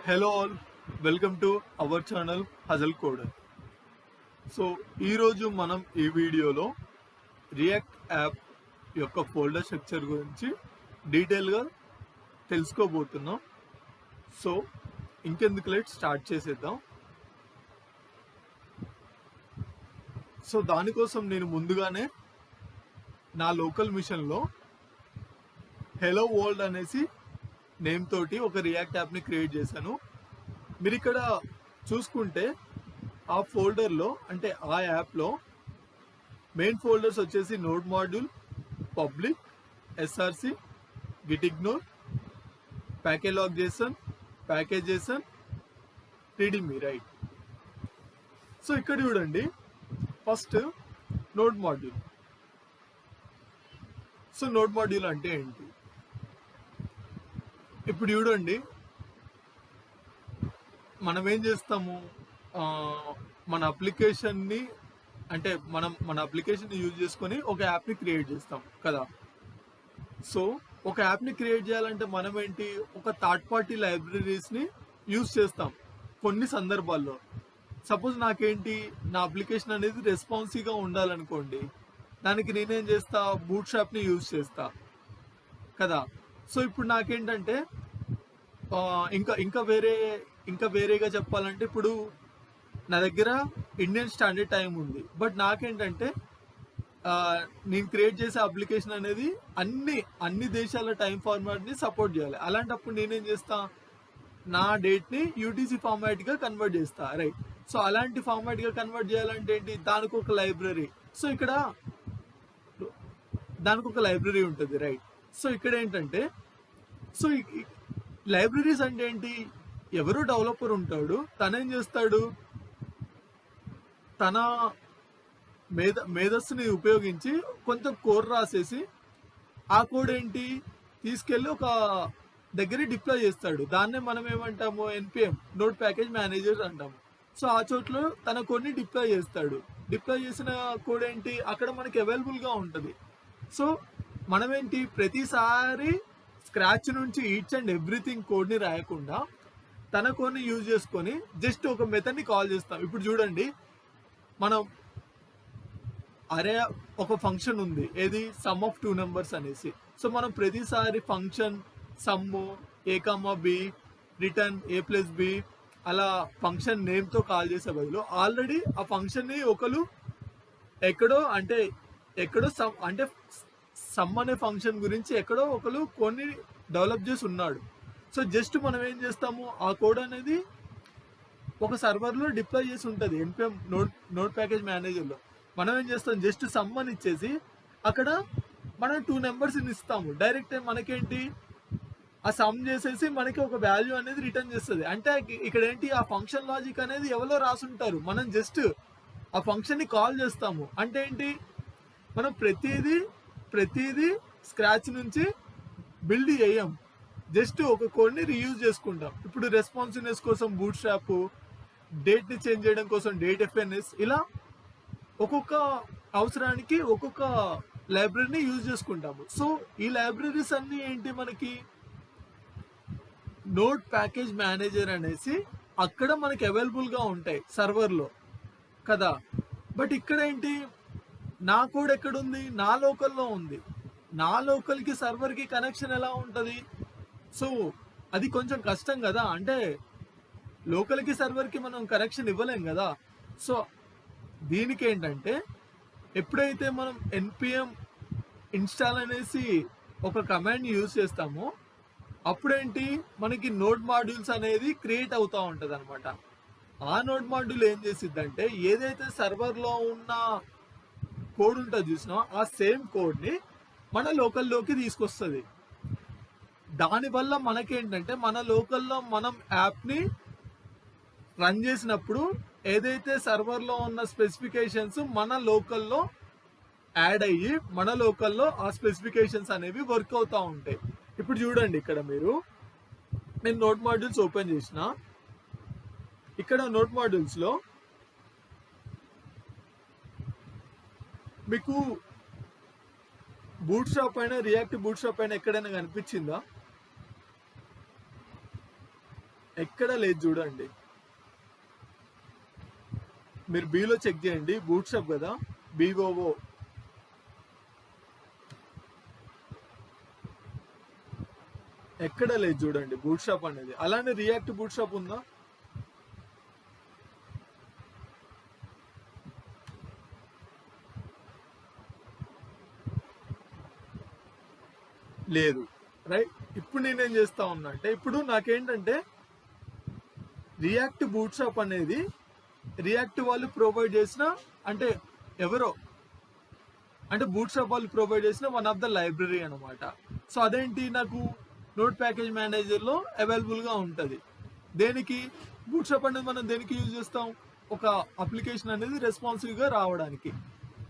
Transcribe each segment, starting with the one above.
Hello all, welcome to our channel hazel కోడర్. So ఈరోజు మనం ఈ వీడియోలో రియాక్ట్ యాప్ యొక్క ఫోల్డర్ స్ట్రక్చర్ గురించి డీటెయిల్గా తెలుసుకోబోతున్నాం. సో ఇంకెందుకు లేట్ స్టార్ట్ చేసేద్దాం. సో దానికోసం నేను ముందుగానే నా లోకల్ మిషన్లో హెలో వరల్డ్ అనేసి నేమ్ తోటి ఒక రియాక్ట్ యాప్ని క్రియేట్ చేశాను. మీరు ఇక్కడ చూసుకుంటే ఆ ఫోల్డర్లో అంటే ఆ యాప్లో మెయిన్ ఫోల్డర్స్ వచ్చేసి node module, public, SRC, gitignore, package lock JSON, package JSON, reading right. So ఇక్కడ చూడండి, first node module. So node module అంటే ఏంటి? ఇప్పుడు చూడండి, మనం ఏం చేస్తాము, మన అప్లికేషన్ని అంటే మన అప్లికేషన్ని యూజ్ చేసుకొని ఒక యాప్ని క్రియేట్ చేస్తాం కదా. సో ఒక యాప్ని క్రియేట్ చేయాలంటే మనం ఏంటి, ఒక థర్డ్ పార్టీ లైబ్రరీస్ని యూజ్ చేస్తాం కొన్ని సందర్భాల్లో. సపోజ్ నాకేంటి, నా అప్లికేషన్ అనేది రెస్పాన్సివ్గా ఉండాలనుకోండి, దానికి నేనేం చేస్తా, బూట్ స్ట్రాప్ని యూజ్ చేస్తా కదా. సో ఇప్పుడు నాకేంటంటే ఇంకా వేరేగా చెప్పాలంటే, ఇప్పుడు నా దగ్గర ఇండియన్ స్టాండర్డ్ టైం ఉంది, బట్ నాకేంటంటే నేను క్రియేట్ చేసే అప్లికేషన్ అనేది అన్ని దేశాల టైం ఫార్మాట్ని సపోర్ట్ చేయాలి. అలాంటప్పుడు నేనేం చేస్తా, నా డేట్ని యూటీసీ ఫార్మాట్గా కన్వర్ట్ చేస్తా, రైట్. సో అలాంటి ఫార్మాట్గా కన్వర్ట్ చేయాలంటే ఏంటి, దానికి ఒక లైబ్రరీ. సో ఇక్కడ దానికి ఒక లైబ్రరీ ఉంటుంది, రైట్. సో ఇక్కడ ఏంటంటే, సో లైబ్రరీస్ అంటే ఏంటి, ఎవరు డెవలపర్ ఉంటాడు, తనేం చేస్తాడు, తన మేధస్సుని ఉపయోగించి కొంత కోడ్ రాసేసి ఆ కోడ్ ఏంటి తీసుకెళ్ళి ఒక దగ్గర డిప్లాయ్ చేస్తాడు. దాన్నే మనం ఏమంటాము, ఎన్పిఎం, నోడ్ ప్యాకేజ్ మేనేజర్ అంటాము. సో ఆ చోట్ల తన కొన్ని డిప్లాయ్ చేస్తాడు. డిప్లాయ్ చేసిన కోడ్ ఏంటి అక్కడ మనకి అవైలబుల్గా ఉంటుంది. సో మనమేంటి, ప్రతిసారి స్క్రాచ్ నుంచి ఈచ్ అండ్ ఎవ్రీథింగ్ కోడ్ని రాయకుండా తన కోడ్ని యూజ్ చేసుకొని జస్ట్ ఒక మెథడ్ని కాల్ చేస్తాం. ఇప్పుడు చూడండి, మనం అరే ఒక ఫంక్షన్ ఉంది, ఏది, సమ్ ఆఫ్ 2 నెంబర్స్ అనేసి. సో మనం ప్రతిసారి ఫంక్షన్ సమ్ము ఏ కామా బి, రిటర్న్ ఏ ప్లస్ బి, అలా ఫంక్షన్ నేమ్తో కాల్ చేసే బదులు ఆల్రెడీ ఆ ఫంక్షన్ని ఎక్కడో సమ్ అనే ఫంక్షన్ గురించి ఎక్కడో ఒకరు కొన్ని డెవలప్ చేసి ఉన్నాడు. సో జస్ట్ మనం ఏం చేస్తాము, ఆ కోడ్ అనేది ఒక సర్వర్లో డిప్లాయ్ చేసి ఉంటుంది ఎన్పిఎం నోడ్ ప్యాకేజ్ మేనేజర్లో. మనం ఏం చేస్తాం, జస్ట్ సమ్ అని ఇచ్చేసి అక్కడ మనం 2 నెంబర్స్ ఇస్తాము. డైరెక్ట్ మనకేంటి, ఆ సమ్ చేసేసి మనకి ఒక వాల్యూ అనేది రిటర్న్ చేస్తుంది. అంటే ఇక్కడ ఏంటి, ఆ ఫంక్షన్ లాజిక్ అనేది ఎవరో రాసుంటారు, మనం జస్ట్ ఆ ఫంక్షన్ని కాల్ చేస్తాము. అంటే ఏంటి, మనం ప్రతిదీ స్క్రాచ్ నుంచి బిల్డ్ చేయం, జస్ట్ ఒక కోడ్ని రీయూజ్ చేసుకుంటాం. ఇప్పుడు రెస్పాన్సివ్నెస్ కోసం బూట్ స్ట్రాప్, డేట్ని చేంజ్ చేయడం కోసం డేట్ ఎఫ్ఎన్ఎస్, ఇలా ఒక్కొక్క అవసరానికి ఒక్కొక్క లైబ్రరీని యూజ్ చేసుకుంటాము. సో ఈ లైబ్రరీస్ అన్నీ ఏంటి, మనకి నోడ్ ప్యాకేజ్ మేనేజర్ అనేసి అక్కడ మనకి అవైలబుల్గా ఉంటాయి సర్వర్లో కదా. బట్ ఇక్కడ ఏంటి, నా కోడ్ ఎక్కడుంది, నా లోకల్లో ఉంది. నా లోకల్కి సర్వర్కి కనెక్షన్ ఎలా ఉంటుంది? సో అది కొంచెం కష్టం కదా. అంటే లోకల్కి సర్వర్కి మనం కనెక్షన్ ఇవ్వలేం కదా. సో దీనికి ఏంటంటే, ఎప్పుడైతే మనం ఎన్పిఎం ఇన్స్టాల్ అనేసి ఒక కమాండ్ని యూజ్ చేస్తామో అప్పుడేంటి, మనకి నోడ్ మాడ్యూల్స్ అనేది క్రియేట్ అవుతూ ఉంటుంది అనమాట. ఆ నోడ్ మాడ్యూల్ ఏం చేసిద్దంటే, ఏదైతే సర్వర్లో ఉన్న కోడ్ ఉంటుంది చూసినా, ఆ సేమ్ కోడ్ని మన లోకల్లోకి తీసుకొస్తుంది. దానివల్ల మనకేంటంటే, మన లోకల్లో మనం యాప్ని రన్ చేసినప్పుడు ఏదైతే సర్వర్లో ఉన్న స్పెసిఫికేషన్స్ మన లోకల్లో యాడ్ అయ్యి మన లోకల్లో ఆ స్పెసిఫికేషన్స్ అనేవి వర్క్ అవుతూ ఉంటాయి. ఇప్పుడు చూడండి, ఇక్కడ నేను నోడ్ మాడ్యూల్స్ ఓపెన్ చేసిన, ఇక్కడ నోడ్ మాడ్యూల్స్లో మీకు బూట్ స్ట్రాప్ అయినా రియాక్ట్ బూట్ స్ట్రాప్ అయినా ఎక్కడైనా కనిపించిందా? ఎక్కడ లేదు చూడండి. మీరు బీలో చెక్ చేయండి, బూట్ షాప్ కదా, బీఓఓ. ఎక్కడ లేదు చూడండి బూట్ షాప్ అనేది. అలానే రియాక్ట్ బూట్ షాప్ ఉందా? లేదు. రైట్. ఇప్పుడు నేనేం చేస్తా ఉన్నా అంటే, ఇప్పుడు నాకేంటంటే రియాక్ట్ బూట్ షాప్ అనేది రియాక్ట్ వాళ్ళు ప్రొవైడ్ చేసిన, అంటే ఎవరో, అంటే బూట్ షాప్ వాళ్ళు ప్రొవైడ్ చేసిన వన్ ఆఫ్ ద లైబ్రరీ అనమాట. సో అదేంటి, నాకు నోట్ ప్యాకేజ్ మేనేజర్లో అవైలబుల్గా ఉంటుంది. దేనికి? బూట్ షాప్ అనేది మనం దేనికి యూజ్ చేస్తాం? ఒక అప్లికేషన్ అనేది రెస్పాన్సివ్గా రావడానికి.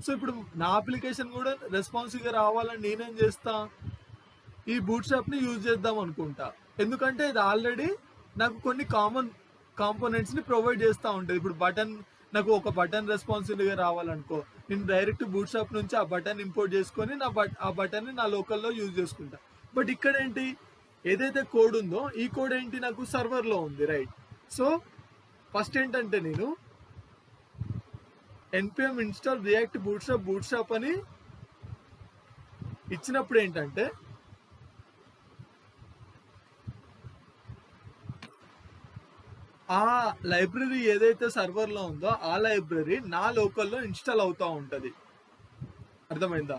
సో ఇప్పుడు నా అప్లికేషన్ కూడా రెస్పాన్సివ్గా రావాలని నేనేం చేస్తా, ఈ బూట్ షాప్ని యూజ్ చేద్దాం అనుకుంటా. ఎందుకంటే ఇది ఆల్రెడీ నాకు కొన్ని కామన్ కాంపోనెంట్స్ని ప్రొవైడ్ చేస్తూ ఉంటుంది. ఇప్పుడు బటన్, నాకు ఒక బటన్ రెస్పాన్సివ్గా రావాలనుకో, నేను డైరెక్ట్ బూట్ షాప్ నుంచి ఆ బటన్ ఇంపోర్ట్ చేసుకొని ఆ బటన్ని నా లోకల్లో యూజ్ చేసుకుంటా. బట్ ఇక్కడ ఏంటి, ఏదైతే కోడ్ ఉందో ఈ కోడ్ ఏంటి, నాకు సర్వర్లో ఉంది. రైట్. సో ఫస్ట్ ఏంటంటే నేను npm install react boot shop అని ఇచ్చినప్పుడు ఏంటంటే, ఆ లైబ్రరీ ఏదైతే సర్వర్లో ఉందో ఆ లైబ్రరీ నా లోకల్లో ఇన్స్టాల్ అవుతూ ఉంటుంది. అర్థమైందా?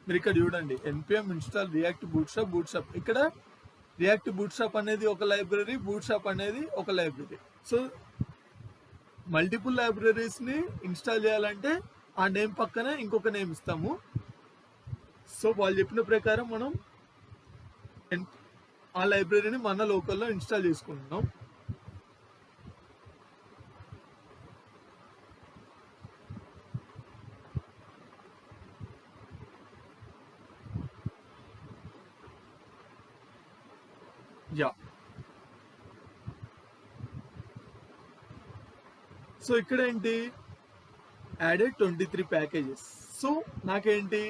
మీరు ఇక్కడ చూడండి, npm install react boot shop. ఇక్కడ రియాక్ట్ బూట్ షాప్ అనేది ఒక లైబ్రరీ, బూట్ షాప్ అనేది ఒక లైబ్రరీ. సో మల్టిపుల్ లైబ్రరీస్ని ఇన్స్టాల్ చేయాలంటే ఆ నేమ్ పక్కనే ఇంకొక నేమ్ ఇస్తాము. సో వాళ్ళు చెప్పిన ప్రకారం మనం ఆ లైబ్రరీని మన లోకల్లో ఇన్స్టాల్ చేసుకుంటున్నాం. యా. సో ఇక్కడ ఏంటి, యాడెడ్ 23 ప్యాకేజెస్. సో నాకేంటి,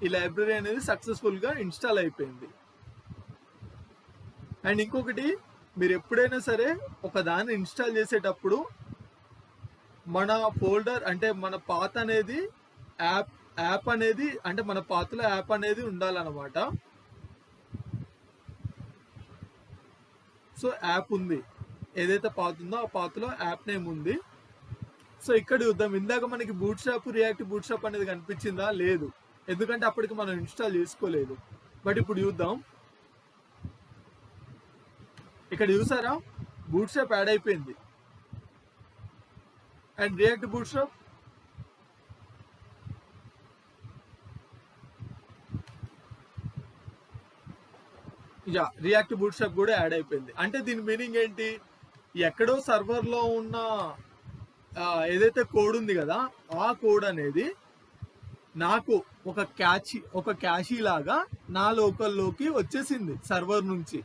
ఈ లైబ్రరీ అనేది సక్సెస్ఫుల్గా ఇన్స్టాల్ అయిపోయింది. అండ్ ఇంకొకటి, మీరు ఎప్పుడైనా సరే ఒక దాన్ని ఇన్స్టాల్ చేసేటప్పుడు మన ఫోల్డర్, అంటే మన పాత్ అనేది యాప్ అనేది, అంటే మన పాత్లో యాప్ అనేది ఉండాలన్నమాట. సో యాప్ ఉంది, ఏదైతే పాత్ ఉందో ఆ పాత్లో యాప్ నేమ్ ఉంది. సో ఇక్కడ చూద్దాం, ఇందాక మనకి boot shop react boot shop అనేది కనిపించిందా? లేదు, ఎందుకంటే అప్పటికి మనం ఇన్స్టాల్ చేసుకోలేదు. బట్ ఇప్పుడు చూద్దాం, ఇక్కడ చూసారా, బూట్ షాప్ యాడ్ అయిపోయింది. And react boot shop, react boot shop కూడా యాడ్ అయిపోయింది. అంటే దీని మీనింగ్ ఏంటి, ఎక్కడో సర్వర్లో ఉన్న ఏదైతే కోడ్ ఉంది కదా, ఆ కోడ్ అనేది నాకు ఒక క్యాషీ లాగా నా లోకల్లోకి వచ్చేసింది సర్వర్ నుంచి,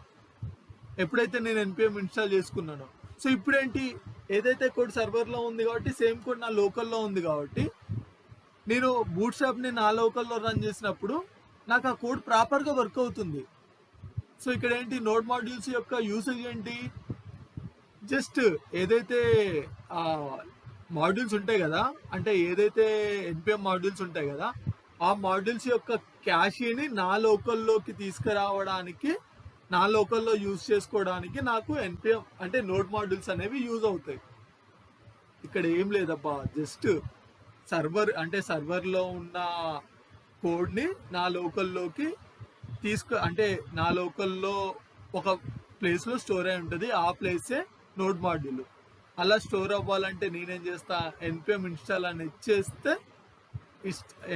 ఎప్పుడైతే నేను npm ఇన్స్టాల్ చేసుకున్నానో. సో ఇప్పుడేంటి, ఏదైతే కోడ్ సర్వర్లో ఉంది కాబట్టి సేమ్ కోడ్ నా లోకల్లో ఉంది కాబట్టి నేను బూట్ షాప్ని నా లోకల్లో రన్ చేసినప్పుడు నాకు ఆ కోడ్ ప్రాపర్గా వర్క్ అవుతుంది. సో ఇక్కడ ఏంటి, నోడ్ మాడ్యూల్స్ యొక్క యూసేజ్ ఏంటి, జస్ట్ ఏదైతే మాడ్యూల్స్ ఉంటాయి కదా, అంటే ఏదైతే npm మాడ్యూల్స్ ఉంటాయి కదా, ఆ మాడ్యూల్స్ యొక్క క్యాషీని నా లోకల్లోకి తీసుకురావడానికి, నా లోకల్లో యూజ్ చేసుకోవడానికి నాకు npm అంటే నోడ్ మాడ్యూల్స్ అనేవి యూజ్ అవుతాయి. ఇక్కడ ఏం లేదబ్బా, జస్ట్ సర్వర్లో ఉన్న కోడ్ని నా లోకల్లోకి అంటే నా లోకల్లో ఒక ప్లేస్లో స్టోర్ అయి ఉంటుంది, ఆ ప్లేసే నోడ్ మాడ్యూల్. అలా స్టోర్ అవ్వాలంటే నేనేం చేస్తా, npm ఇన్స్టాల్ అని ఇచ్చేస్తే,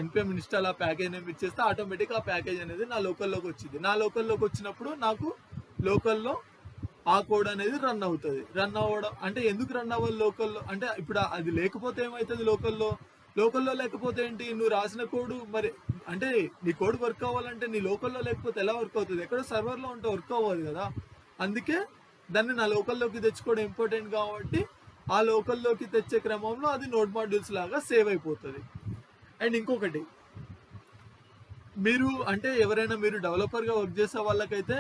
npm ఇన్స్టాల్ ఆ ప్యాకేజ్ నేమ్ ఇచ్చేస్తే ఆటోమేటిక్గా ఆ ప్యాకేజ్ అనేది నా లోకల్లోకి వచ్చింది. నా లోకల్లోకి వచ్చినప్పుడు నాకు లోకల్లో ఆ కోడ్ అనేది రన్ అవుతుంది. రన్ అవ్వడం అంటే ఎందుకు రన్ అవ్వాలి లోకల్లో అంటే, ఇప్పుడు అది లేకపోతే ఏమవుతుంది, లోకల్లో లేకపోతే ఏంటి, నువ్వు రాసిన కోడ్ మరి, అంటే నీ కోడ్ వర్క్ అవ్వాలంటే నీ లోకల్లో లేకపోతే ఎలా వర్క్ అవుతుంది, ఎక్కడో సర్వర్లో ఉంటే వర్క్ అవ్వదు కదా. అందుకే దాన్ని నా లోకల్లోకి తెచ్చుకోవడం ఇంపార్టెంట్ కాబట్టి ఆ లోకల్లోకి తెచ్చే క్రమంలో అది నోడ్ మాడ్యూల్స్ లాగా సేవ్ అయిపోతుంది. అండ్ ఇంకొకటి, మీరు అంటే ఎవరైనా మీరు డెవలపర్గా వర్క్ చేసే వాళ్ళకైతే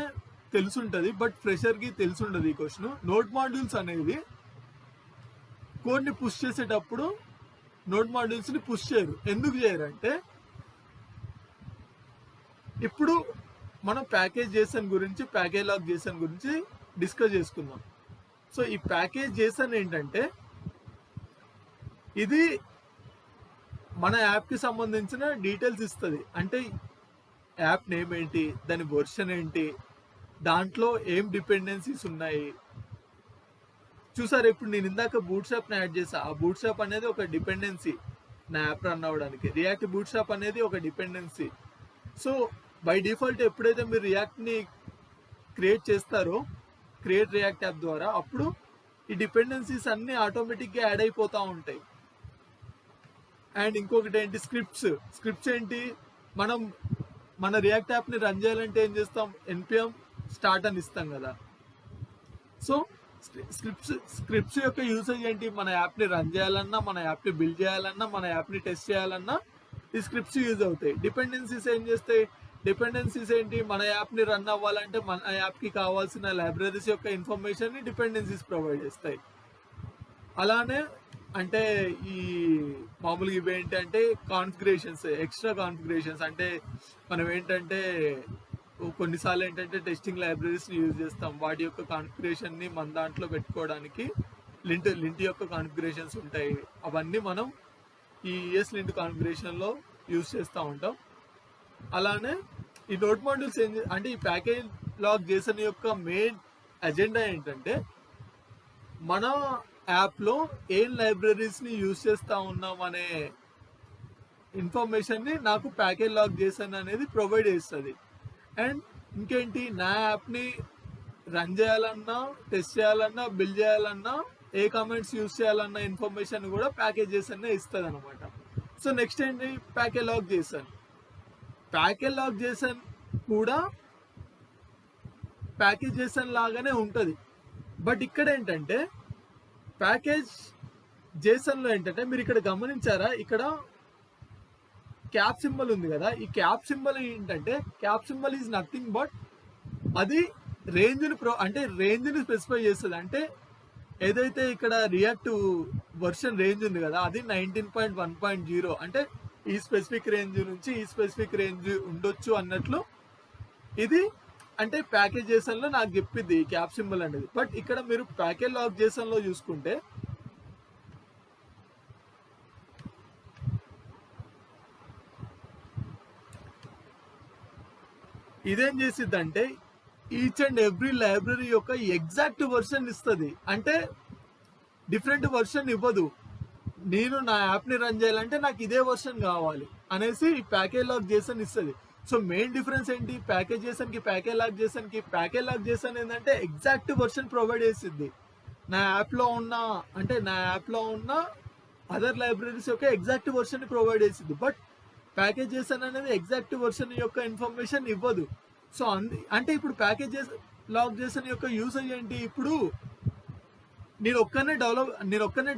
తెలుసుంటది, బట్ ఫ్రెషర్ కి తెలుసుండదు ఈ క్వశ్చన్. నోడ్ మాడ్యూల్స్ అనేది కోడ్ ని పుష్ చేసేటప్పుడు నోడ్ మాడ్యూల్స్ ని పుష్ చేయరు. ఎందుకు చేయరు అంటే, ఇప్పుడు మనం ప్యాకేజ్ జేసన్ గురించి, ప్యాకేజ్ లాగ్ జేసన్ గురించి డిస్కస్ చేసుకుందాం. సో ఈ ప్యాకేజ్ జేసన్ ఏంటంటే, ఇది మన యాప్కి సంబంధించిన డీటెయిల్స్ ఇస్తుంది. అంటే యాప్ నేమ్ ఏంటి, దాని వర్షన్ ఏంటి, దాంట్లో ఏం డిపెండెన్సీస్ ఉన్నాయి. చూసారు, ఇప్పుడు నేను ఇందాక బూట్ షాప్ని యాడ్ చేసా. ఆ బూట్ షాప్ అనేది ఒక డిపెండెన్సీ నా యాప్ రన్ అవ్వడానికి. రియాక్ట్ బూట్ షాప్ అనేది ఒక డిపెండెన్సీ. సో బై డిఫాల్ట్ ఎప్పుడైతే మీరు రియాక్ట్ని క్రియేట్ చేస్తారో, క్రియేట్ రియాక్ట్ యాప్ ద్వారా, అప్పుడు ఈ డిపెండెన్సీస్ అన్నీ ఆటోమేటిక్గా యాడ్ అయిపోతూ ఉంటాయి. అండ్ ఇంకొకటి ఏంటి, స్క్రిప్ట్స్ ఏంటి, మనం మన రియాక్ట్ యాప్ని రన్ చేయాలంటే ఏం చేస్తాం, npm స్టార్ట్ అని ఇస్తాం కదా. సో స్క్రిప్ట్స్ యొక్క యూసేజ్ ఏంటి, మన యాప్ని రన్ చేయాలన్నా, మన యాప్ని బిల్డ్ చేయాలన్నా, మన యాప్ని టెస్ట్ చేయాలన్నా ఈ స్క్రిప్ట్స్ యూజ్ అవుతాయి. డిపెండెన్సీస్ ఏం చేస్తాయి, డిపెండెన్సీస్ ఏంటి, మన యాప్ని రన్ అవ్వాలంటే మన యాప్కి కావాల్సిన లైబ్రరీస్ యొక్క ఇన్ఫర్మేషన్ని డిపెండెన్సీస్ ప్రొవైడ్ చేస్తాయి. అలానే అంటే ఈ మామూలుగా ఇవి ఏంటంటే కాన్ఫిగరేషన్స్, ఎక్స్ట్రా కాన్ఫిగరేషన్స్. అంటే మనం ఏంటంటే కొన్నిసార్లు ఏంటంటే టెస్టింగ్ లైబ్రరీస్ని యూజ్ చేస్తాం. వాటి యొక్క కాన్ఫిగరేషన్ని మన దాంట్లో పెట్టుకోవడానికి లింట్ యొక్క కాన్ఫిగరేషన్స్ ఉంటాయి. అవన్నీ మనం ఈ ES లింట్ కాన్ఫిగరేషన్లో యూజ్ చేస్తూ ఉంటాం. అలానే ఈ నోడ్ మాడ్యూల్స్ అంటే ఈ ప్యాకేజ్ లాగ్ జేసన్ యొక్క మెయిన్ అజెండా ఏంటంటే, మన యాప్లో ఏం లైబ్రరీస్ని యూజ్ చేస్తూ ఉన్నాం అనే ఇన్ఫర్మేషన్ని నాకు ప్యాకేజ్ లాగ్ జేసన్ అనేది ప్రొవైడ్ చేస్తుంది. అండ్ ఇంకేంటి, నా యాప్ని రన్ చేయాలన్నా, టెస్ట్ చేయాలన్నా, బిల్డ్ చేయాలన్నా, ఏ కామెంట్స్ యూజ్ చేయాలన్న ఇన్ఫర్మేషన్ కూడా ప్యాకేజ్ జేసన్ ఇస్తుంది అనమాట. సో నెక్స్ట్ ఏంటి, package lock JSON. Package lock JSON కూడా ప్యాకేజ్ జేసన్ లాగానే ఉంటుంది. బట్ ఇక్కడ ఏంటంటే, ప్యాకేజ్ జేసన్లో ఏంటంటే, మీరు ఇక్కడ గమనించారా, ఇక్కడ క్యాప్ సింబల్ ఉంది కదా. ఈ క్యాప్ సింబల్ ఏంటంటే, cap symbol is nothing but అది రేంజ్ని స్పెసిఫై చేస్తుంది. అంటే ఏదైతే ఇక్కడ రియాక్ట్ వర్షన్ రేంజ్ ఉంది కదా, అది 19.1.0. అంటే ఈ స్పెసిఫిక్ రేంజ్ నుంచి ఈ స్పెసిఫిక్ రేంజ్ ఉండొచ్చు అన్నట్లు ఇది అంటే ప్యాకేజ్ జేసన్లో నాకు చెప్పింది ఈ క్యాప్ సింబల్ అనేది. బట్ ఇక్కడ మీరు ప్యాకేజ్ లాగ్ జేసన్లో చూసుకుంటే ఇదేం చేసిద్ది అంటే, ఈచ్ అండ్ ఎవ్రీ లైబ్రరీ యొక్క ఎగ్జాక్ట్ వర్షన్ ఇస్తుంది. అంటే డిఫరెంట్ వర్షన్ ఇవ్వదు. నేను నా యాప్ని రన్ చేయాలంటే నాకు ఇదే వర్షన్ కావాలి అనేసి ఈ ప్యాకేజ్ లాగ్ జేసన్ ఇస్తుంది. సో మెయిన్ డిఫరెన్స్ ఏంటి, ప్యాకేజ్ జేసన్కి ప్యాకేజ్ లాగ్ జేసన్కి. ప్యాకేజ్ లాగ్ జేసన్ ఏంటంటే ఎగ్జాక్ట్ వర్షన్ ప్రొవైడ్ చేసిద్ది. నా యాప్లో ఉన్న అదర్ లైబ్రరీస్ యొక్క ఎగ్జాక్ట్ వర్షన్ ప్రొవైడ్ చేసిద్ది. బట్ ప్యాకేజ్ జేసన్ అనేది ఎగ్జాక్ట్ వర్షన్ యొక్క ఇన్ఫర్మేషన్ ఇవ్వదు. సో అంటే ఇప్పుడు ప్యాకేజ్ లాగ్ జేసన్ యొక్క యూసేజ్ ఏంటి, ఇప్పుడు నేను ఒక్కనే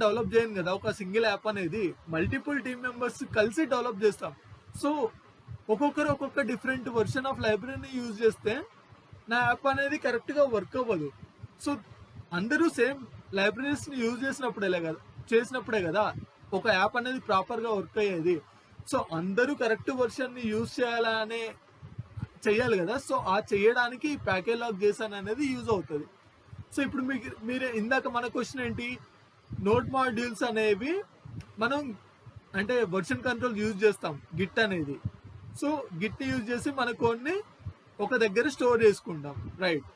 డెవలప్ చేయను కదా. ఒక సింగిల్ యాప్ అనేది మల్టిపుల్ టీమ్ మెంబర్స్ కలిసి డెవలప్ చేస్తాం. సో ఒక్కొక్కరు ఒక్కొక్క డిఫరెంట్ వర్షన్ ఆఫ్ లైబ్రరీని యూజ్ చేస్తే నా యాప్ అనేది కరెక్ట్గా వర్క్ అవ్వదు. సో అందరూ సేమ్ లైబ్రరీస్ని యూజ్ చేసినప్పుడే కదా ఒక యాప్ అనేది ప్రాపర్గా వర్క్ అయ్యేది. సో అందరూ కరెక్ట్ వర్షన్ని యూజ్ చేయాలి కదా. సో ఆ చేయడానికి ప్యాకేజ్ లాగ్ జేసన్ అనేది యూజ్ అవుతుంది. సో ఇప్పుడు మీరు ఇందాక మన క్వశ్చన్ ఏంటి, నోడ్ మాడ్యూల్స్ అనేవి మనం అంటే వర్షన్ కంట్రోల్ యూజ్ చేస్తాం గిట్ అనేది. సో గిట్ని యూజ్ చేసి మన కోడ్ని ఒక దగ్గర స్టోర్ చేసుకుంటాం, రైట్.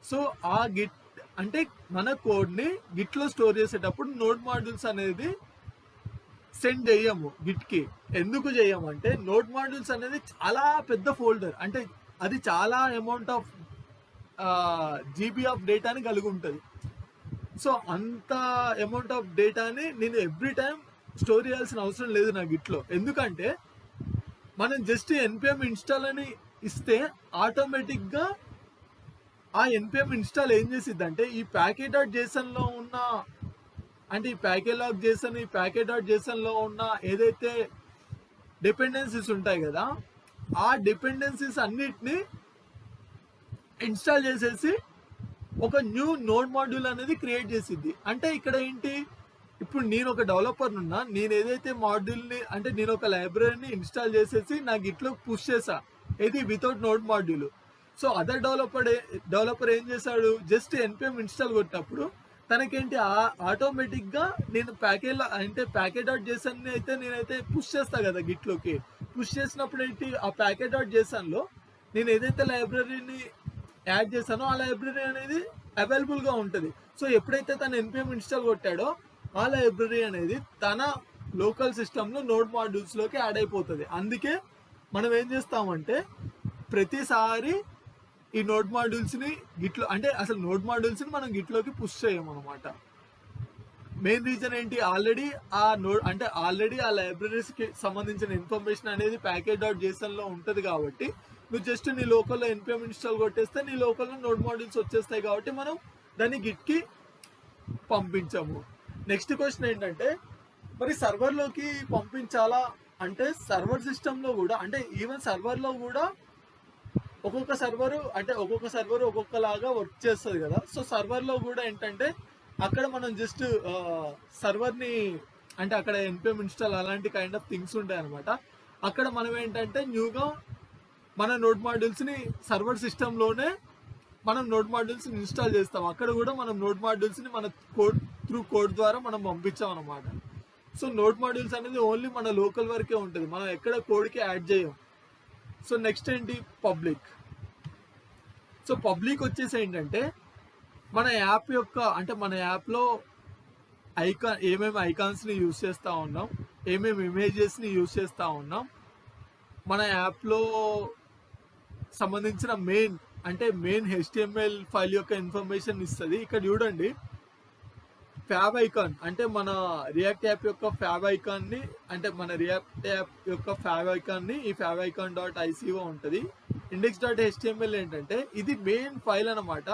సో ఆ గిట్ అంటే మన కోడ్ని గిట్లో స్టోర్ చేసేటప్పుడు నోడ్ మాడ్యూల్స్ అనేది సెండ్ చేయము గిట్కి. ఎందుకు చేయమంటే, నోడ్ మాడ్యూల్స్ అనేది చాలా పెద్ద ఫోల్డర్. అంటే అది చాలా అమౌంట్ ఆఫ్ GB ఆఫ్ డేటాని కలిగి ఉంటుంది. సో అంత అమౌంట్ ఆఫ్ డేటాని నేను ఎవ్రీ టైం స్టోర్ చేయాల్సిన అవసరం లేదు నా గిట్లో. ఎందుకంటే మనం జస్ట్ npm ఇన్స్టాల్ అని ఇస్తే ఆటోమేటిక్గా ఆ npm ఇన్స్టాల్ ఏం చేసిద్ది అంటే, ఈ ప్యాకేజ్ డాట్ జేసన్లో ఉన్న అంటే ఈ ప్యాకేజ్ లాగ్ జేసన్, ఈ ప్యాకేజ్ డాట్ జేసన్లో ఉన్న ఏదైతే డిపెండెన్సీస్ ఉంటాయి కదా, ఆ డిపెండెన్సీస్ అన్నిటిని ఇన్స్టాల్ చేసేసి ఒక న్యూ నోడ్ మాడ్యూల్ అనేది క్రియేట్ చేసిద్ది. అంటే ఇక్కడ ఏంటి, ఇప్పుడు నేను ఒక డెవలపర్ ఉన్నా, నేను ఏదైతే మాడ్యూల్ని అంటే నేను ఒక లైబ్రరీని ఇన్స్టాల్ చేసేసి నా గిట్లో పుష్ చేసా, ఇది without node module. So other developer ఏం చేశాడు, జస్ట్ ఎన్పిఎం ఇన్స్టాల్ కొట్టినప్పుడు తనకేంటి ఆటోమేటిక్గా నేను ప్యాకేజ్ డాట్ జేసన్ అయితే నేనైతే పుష్ చేస్తా కదా గిట్లోకి. పుష్ చేసినప్పుడు ఏంటి, ఆ ప్యాకేజ్ డాట్ జేసన్లో నేను ఏదైతే లైబ్రరీని యాడ్ చేశానో ఆ లైబ్రరీ అనేది అవైలబుల్గా ఉంటుంది. సో ఎప్పుడైతే తను ఎన్పిఎం ఇన్స్టాల్ కొట్టాడో ఆ లైబ్రరీ అనేది తన లోకల్ సిస్టంలో నోడ్ మాడ్యూల్స్లోకి యాడ్ అయిపోతుంది. అందుకే మనం ఏం చేస్తామంటే ప్రతిసారి ఈ నోడ్ మాడ్యూల్స్ని గిట్లో అంటే అసలు నోడ్ మాడ్యూల్స్ని మనం గిట్లోకి పుష్ చేయమన్నమాట. మెయిన్ రీజన్ ఏంటి, ఆల్రెడీ ఆ లైబ్రరీస్కి సంబంధించిన ఇన్ఫర్మేషన్ అనేది ప్యాకేజ్ డాట్ జేసన్లో ఉంటుంది కాబట్టి నువ్వు జస్ట్ నీ లోకల్లో ఎన్పిఎం ఇన్స్టాల్ కొట్టేస్తే నీ లోకల్లో నోడ్ మాడ్యూల్స్ వచ్చేస్తాయి కాబట్టి మనం దాన్ని గిట్కి పంపించాము. నెక్స్ట్ క్వశ్చన్ ఏంటంటే, మరి సర్వర్లోకి పంపించాలా అంటే సర్వర్ సిస్టంలో కూడా అంటే ఈవెన్ సర్వర్లో కూడా ఒక్కొక్క సర్వర్ ఒక్కొక్కలాగా వర్క్ చేస్తుంది కదా. సో సర్వర్లో కూడా ఏంటంటే అక్కడ మనం జస్ట్ సర్వర్ని అంటే అక్కడ ఎన్పిఎం ఇన్స్టాల్ అలాంటి కైండ్ ఆఫ్ థింగ్స్ ఉంటాయి అనమాట. అక్కడ మనం ఏంటంటే న్యూగా మన నోడ్ మాడ్యూల్స్ని సర్వర్ సిస్టంలోనే మనం నోడ్ మాడ్యూల్స్ని ఇన్స్టాల్ చేస్తాం. అక్కడ కూడా మనం నోడ్ మాడ్యూల్స్ని మన కోడ్ ద్వారా మనం పంపించాం అనమాట. సో నోడ్ మాడ్యూల్స్ అనేది ఓన్లీ మన లోకల్ వరకే ఉంటుంది, మనం ఎక్కడ కోడ్కి యాడ్ చేయం. సో నెక్స్ట్ ఏంటి, పబ్లిక్. సో పబ్లిక్ వచ్చేసి ఏంటంటే మన యాప్ యొక్క అంటే మన యాప్లో ఏమేమి ఐకాన్స్ని యూజ్ చేస్తూ ఉన్నాం, ఏమేమి ఇమేజెస్ని యూజ్ చేస్తూ ఉన్నాం, మన యాప్లో సంబంధించిన మెయిన్ HTML ఫైల్ యొక్క ఇన్ఫర్మేషన్ ఇస్తుంది. ఇక్కడ చూడండి, ఫ్యాబ్ ఐకాన్ అంటే మన రియాక్ట్ యాప్ యొక్క ఫ్యాబ్ ఐకాన్ని ఈ ఫ్యాబ్ ఐకాన్ .ico ఉంటుంది. index.html ఏంటంటే ఇది మెయిన్ ఫైల్ అనమాట.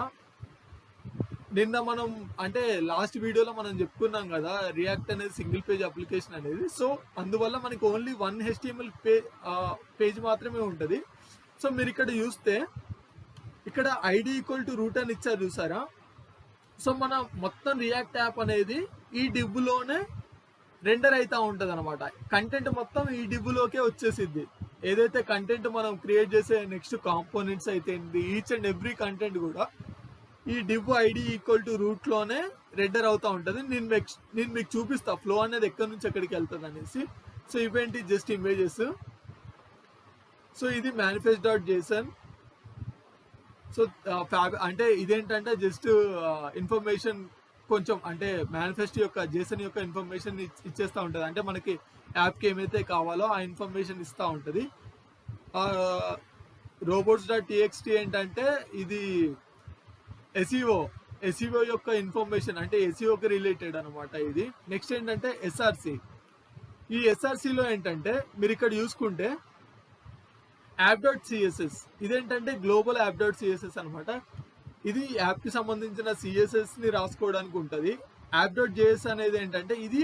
నిన్న మనం అంటే లాస్ట్ వీడియోలో మనం చెప్పుకున్నాం కదా రియాక్ట్ అనేది సింగిల్ పేజ్ అప్లికేషన్ అనేది. సో అందువల్ల మనకి ఓన్లీ 1 HTML పేజ్ మాత్రమే ఉంటుంది. సో మీరు ఇక్కడ చూస్తే ఇక్కడ ID = రూట్ అని ఇచ్చారు చూసారా. సో మన మొత్తం రియాక్ట్ యాప్ అనేది ఈ డివ్లోనే రెండర్ అవుతూ ఉంటుంది అనమాట. కంటెంట్ మొత్తం ఈ డివ్లోకే వచ్చేసిద్ది. ఏదైతే కంటెంట్ మనం క్రియేట్ చేసే నెక్స్ట్ కాంపోనెంట్స్ అయితే ఈచ్ అండ్ ఎవ్రీ కంటెంట్ కూడా ఈ div ID = రూట్లోనే రెండర్ అవుతూ ఉంటుంది. నేను మీకు చూపిస్తా ఫ్లో అనేది ఎక్కడి నుంచి ఎక్కడికి వెళ్తుంది అనేసి. సో ఇవేంటి, జస్ట్ ఇమేజెస్. సో ఇది manifest.json. సో అంటే ఇదేంటంటే జస్ట్ ఇన్ఫర్మేషన్ కొంచెం అంటే మేనిఫెస్ట్ యొక్క జేసన్ యొక్క ఇన్ఫర్మేషన్ ఇచ్చేస్తూ ఉంటుంది. అంటే మనకి యాప్కి ఏమైతే కావాలో ఆ ఇన్ఫర్మేషన్ ఇస్తూ ఉంటుంది. robots.txt ఏంటంటే ఇది SEO యొక్క ఇన్ఫర్మేషన్ అంటే SEOకి రిలేటెడ్ అనమాట ఇది. నెక్స్ట్ ఏంటంటే SRC. ఈ SRCలో ఏంటంటే మీరు ఇక్కడ చూసుకుంటే app.css ఇదేంటంటే గ్లోబల్ app.css అనమాట. ఇది యాప్కి సంబంధించిన CSSని రాసుకోవడానికి ఉంటుంది. app.js అనేది ఏంటంటే ఇది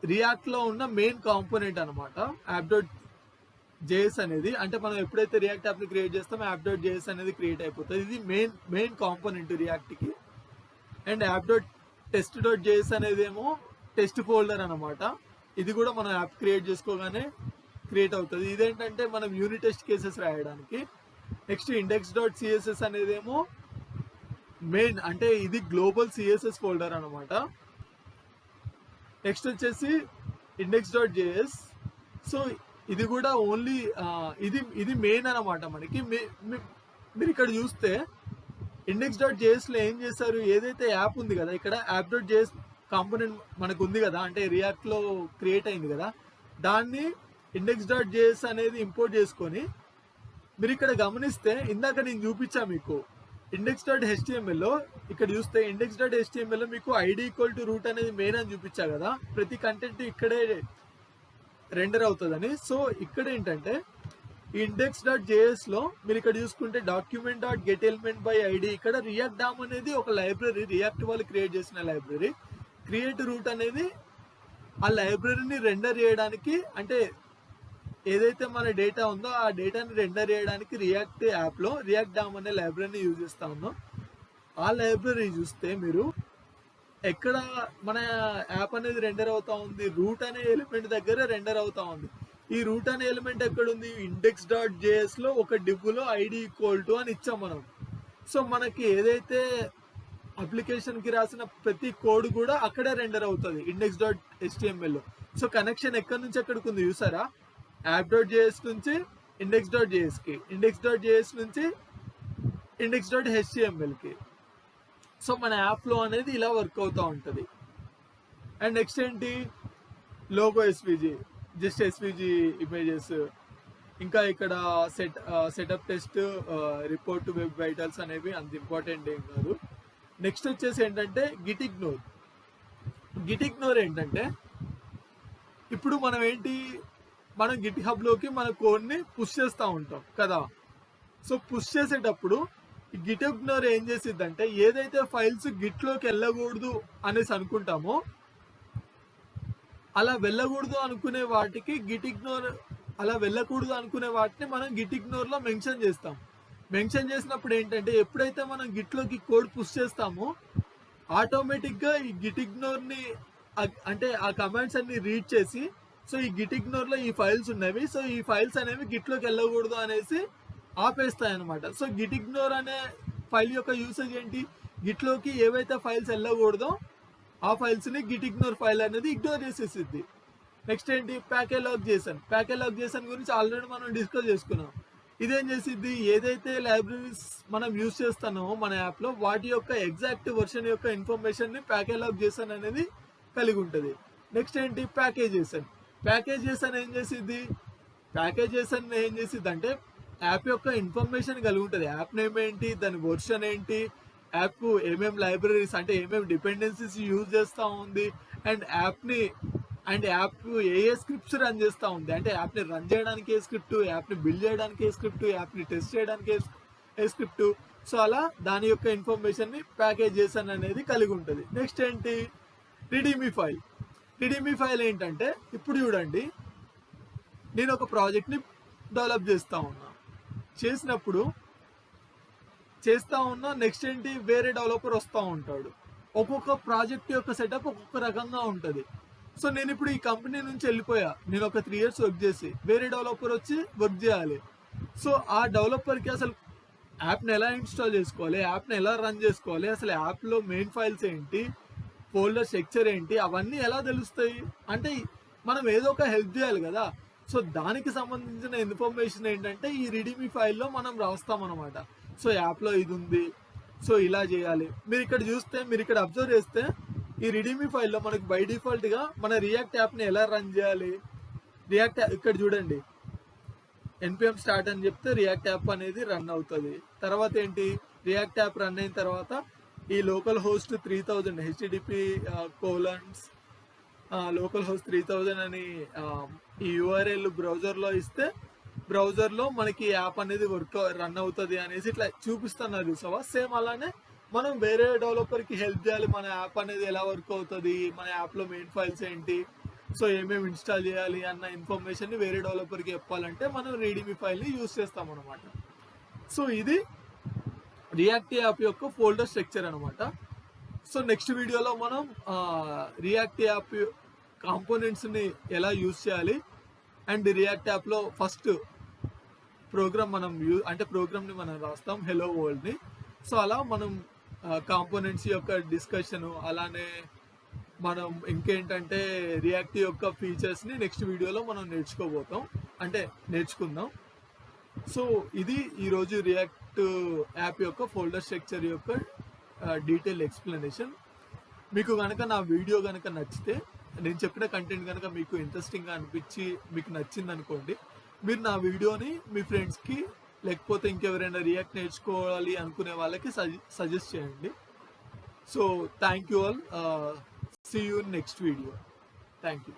రియాక్ట్లో ఉన్న మెయిన్ కాంపోనెంట్ అనమాట. app.js అనేది అంటే మనం ఎప్పుడైతే రియాక్ట్ యాప్ని క్రియేట్ చేస్తామో app.js అనేది క్రియేట్ అయిపోతుంది. ఇది మెయిన్ కాంపోనెంట్ రియాక్ట్కి. అండ్ app.test.js అనేది ఏమో టెస్ట్ ఫోల్డర్ అనమాట. ఇది కూడా మనం యాప్ క్రియేట్ చేసుకోగానే క్రియేట్ అవుతుంది. ఇదేంటంటే మనం యూనిట్ టెస్ట్ కేసెస్ రాయడానికి. నెక్స్ట్ index.css అనేదేమో మెయిన్ అంటే ఇది గ్లోబల్ CSS ఫోల్డర్ అనమాట. నెక్స్ట్ వచ్చేసి index.js. సో ఇది కూడా ఓన్లీ ఇది మెయిన్ అనమాట మనకి. మీరు ఇక్కడ చూస్తే index.jsలో ఏం చేశారు, ఏదైతే యాప్ ఉంది కదా ఇక్కడ app.js కాంపోనెంట్ మనకు ఉంది కదా అంటే రియాక్ట్లో క్రియేట్ అయింది కదా, దాన్ని index.js అనేది ఇంపోర్ట్ చేసుకొని మీరు ఇక్కడ గమనిస్తే ఇందాక నేను చూపించా మీకు index.htmlలో ఇక్కడ చూస్తే index.htmlలో మీకు ID = రూట్ అనేది మెయిన్ అని చూపించా కదా, ప్రతి కంటెంట్ ఇక్కడే రెండర్ అవుతుందని. సో ఇక్కడ ఏంటంటే ఈ index.jsలో మీరు ఇక్కడ చూసుకుంటే document.getElementById ఇక్కడ రియాక్ట్ డామ్ అనేది ఒక లైబ్రరీ, రియాక్ట్ వాళ్ళు క్రియేట్ చేసిన లైబ్రరీ. క్రియేట్ రూట్ అనేది ఆ లైబ్రరీని రెండర్ చేయడానికి అంటే ఏదైతే మన డేటా ఉందో ఆ డేటాని రెండర్ చేయడానికి రియాక్ట్ యాప్లో రియాక్ట్ డామ్ అనే లైబ్రరీని యూజ్ చేస్తా ఉన్నాం. ఆ లైబ్రరీ చూస్తే మీరు ఎక్కడ మన యాప్ అనేది రెండర్ అవుతా ఉంది, రూట్ అనే ఎలిమెంట్ దగ్గర రెండర్ అవుతా ఉంది. ఈ రూట్ అనే ఎలిమెంట్ ఎక్కడుంది, index.js లో ఒక డివ్లో ఐడి ఈక్వల్ టు అని ఇచ్చాం మనం. సో మనకి ఏదైతే అప్లికేషన్కి రాసిన ప్రతి కోడ్ కూడా అక్కడే రెండర్ అవుతుంది index.html లో. సో కనెక్షన్ ఎక్కడి నుంచి ఎక్కడికి ఉంది చూసారా, యాప్.js నుంచి index.jsకి, index.js నుంచి index.htmlకి. సో మన యాప్లో అనేది ఇలా వర్క్ అవుతూ ఉంటుంది. అండ్ నెక్స్ట్ ఏంటి, logo SVG, just SVG images, ఇంకా ఇక్కడ setup test, report web vitals అనేవి అంత ఇంపార్టెంట్ ఏం కాదు. నెక్స్ట్ వచ్చేసి ఏంటంటే గిట్ ఇగ్నోర్. గిట్ ఇగ్నోర్ ఏంటంటే ఇప్పుడు మనం గిట్ హబ్లోకి మన కోడ్ని పుష్ చేస్తూ ఉంటాం కదా. సో పుష్ చేసేటప్పుడు గిట్ ఇగ్నోర్ ఏం చేసిద్దంటే ఏదైతే ఫైల్స్ గిట్లోకి వెళ్ళకూడదు అనేసి అనుకుంటామో అలా వెళ్ళకూడదు అనుకునే వాటికి గిట్ ఇగ్నోర్, అలా వెళ్ళకూడదు అనుకునే వాటిని మనం గిట్ ఇగ్నోర్లో మెన్షన్ చేస్తాం. మెన్షన్ చేసినప్పుడు ఏంటంటే ఎప్పుడైతే మనం గిట్లోకి కోడ్ పుష్ చేస్తామో ఆటోమేటిక్గా ఈ గిట్ ఇగ్నోర్ని అంటే ఆ కమాండ్స్ అన్ని రీడ్ చేసి, సో ఈ గిట్ ఇగ్నోర్లో ఈ ఫైల్స్ ఉన్నవి, సో ఈ ఫైల్స్ అనేవి గిట్లోకి వెళ్ళకూడదు అనేసి ఆపేస్తాయి అనమాట. సో గిట్ ఇగ్నోర్ అనే ఫైల్ యొక్క యూసేజ్ ఏంటి, గిట్లోకి ఏవైతే ఫైల్స్ వెళ్ళకూడదో ఆ ఫైల్స్ని గిట్ ఇగ్నోర్ ఫైల్ అనేది ఇగ్నోర్ చేసేసిద్ది. నెక్స్ట్ ఏంటి, ప్యాకేలాగ్ జేసన్ గురించి ఆల్రెడీ మనం డిస్కస్ చేసుకున్నాం. ఇదేం చేసిద్ది, ఏదైతే లైబ్రరీస్ మనం యూజ్ చేస్తున్నామో మన యాప్లో వాటి యొక్క ఎగ్జాక్ట్ వర్షన్ యొక్క ఇన్ఫర్మేషన్ని ప్యాకేలాగ్ జేసన్ అనేది కలిగి ఉంటుంది. నెక్స్ట్ ఏంటి, ప్యాకేజ్ జేసన్ ఏం చేసిద్ది అంటే యాప్ యొక్క ఇన్ఫర్మేషన్ కలిగి ఉంటుంది. యాప్ నేమ్ ఏంటి, దాని వర్షన్ ఏంటి, యాప్ ఏమేమి లైబ్రరీస్ అంటే ఏమేమి డిపెండెన్సీస్ యూజ్ చేస్తూ ఉంది, and app A scripts run చేస్తూ ఉంది, అంటే యాప్ని రన్ చేయడానికి ఏ స్క్రిప్ట్, యాప్ని బిల్డ్ చేయడానికి ఏ స్క్రిప్ట్, యాప్ని టెస్ట్ చేయడానికి ఏ స్క్రిప్ట్. సో అలా దాని యొక్క ఇన్ఫర్మేషన్ని ప్యాకేజ్ జేసన్ అనేది కలిగి ఉంటుంది. నెక్స్ట్ ఏంటి, రిడీమీ ఫైల్ ఏంటంటే ఇప్పుడు చూడండి, నేను ఒక ప్రాజెక్ట్ని డెవలప్ చేస్తూ ఉన్నా నెక్స్ట్ ఏంటి, వేరే డెవలపర్ వస్తూ ఉంటాడు. ఒక్కొక్క ప్రాజెక్ట్ యొక్క సెటప్ ఒక్కొక్క రకంగా ఉంటుంది. సో నేను ఇప్పుడు ఈ కంపెనీ నుంచి వెళ్ళిపోయా, నేను ఒక 3 years వర్క్ చేసి వేరే డెవలపర్ వచ్చి వర్క్ చేయాలి. సో ఆ డెవలపర్కి అసలు యాప్ని ఎలా ఇన్స్టాల్ చేసుకోవాలి, యాప్ని ఎలా రన్ చేసుకోవాలి, అసలు యాప్లో మెయిన్ ఫైల్స్ ఏంటి, ఫోల్డర్ స్ట్రక్చర్ ఏంటి, అవన్నీ ఎలా తెలుస్తాయి అంటే మనం ఏదో ఒక హెల్ప్ చేయాలి కదా. సో దానికి సంబంధించిన ఇన్ఫర్మేషన్ ఏంటంటే ఈ రిడీమీ ఫైల్లో మనం రాస్తాం అనమాట. సో యాప్లో ఇది ఉంది, సో ఇలా చేయాలి. మీరు ఇక్కడ అబ్జర్వ్ చేస్తే ఈ రిడీమీ ఫైల్లో మనకి బై డిఫాల్ట్గా మన రియాక్ట్ యాప్ని ఎలా రన్ చేయాలి, ఇక్కడ చూడండి npm స్టార్ట్ అని చెప్తే రియాక్ట్ యాప్ అనేది రన్ అవుతుంది. తర్వాత ఏంటి, రియాక్ట్ యాప్ రన్ అయిన తర్వాత ఈ local host 3000 HTTP local host 3000 అని ఈ URL బ్రౌజర్లో ఇస్తే బ్రౌజర్లో మనకి యాప్ అనేది రన్ అవుతుంది అనేసి ఇట్లా చూపిస్తున్నారు చూసావా. సేమ్ అలానే మనం వేరే డెవలపర్కి హెల్ప్ చేయాలి, మన యాప్ అనేది ఎలా వర్క్ అవుతుంది, మన యాప్లో మెయిన్ ఫైల్స్ ఏంటి, సో ఏమేమి ఇన్స్టాల్ చేయాలి అన్న ఇన్ఫర్మేషన్ని వేరే డెవలపర్కి చెప్పాలంటే మనం రీడీమీ ఫైల్ని యూజ్ చేస్తాం అనమాట. సో ఇది రియాక్ట్ యాప్ యొక్క ఫోల్డర్ స్ట్రక్చర్ అనమాట. సో నెక్స్ట్ వీడియోలో మనం రియాక్ట్ యాప్ కాంపోనెంట్స్ని ఎలా యూజ్ చేయాలి అండ్ రియాక్ట్ యాప్లో ఫస్ట్ ప్రోగ్రామ్ని మనం రాస్తాం హెలో వరల్డ్ని. సో అలా మనం కాంపోనెంట్స్ యొక్క డిస్కషను, అలానే మనం ఇంకేంటంటే రియాక్ట్ యొక్క ఫీచర్స్ని నెక్స్ట్ వీడియోలో మనం నేర్చుకుందాం. సో ఇది ఈరోజు రియాక్ట్ యాప్ యొక్క ఫోల్డర్ స్ట్రక్చర్ యొక్క డీటెయిల్ ఎక్స్ప్లెనేషన్. మీకు కనుక నా వీడియో కనుక నచ్చితే, నేను చెప్పిన కంటెంట్ కనుక మీకు ఇంట్రెస్టింగ్గా అనిపించి మీకు నచ్చింది అనుకోండి, మీరు నా వీడియోని మీ ఫ్రెండ్స్కి లేకపోతే ఇంకెవరైనా రియాక్ట్ నేర్చుకోవాలి అనుకునే వాళ్ళకి సజెస్ట్ చేయండి. So thank you all. See you in next video. Thank you.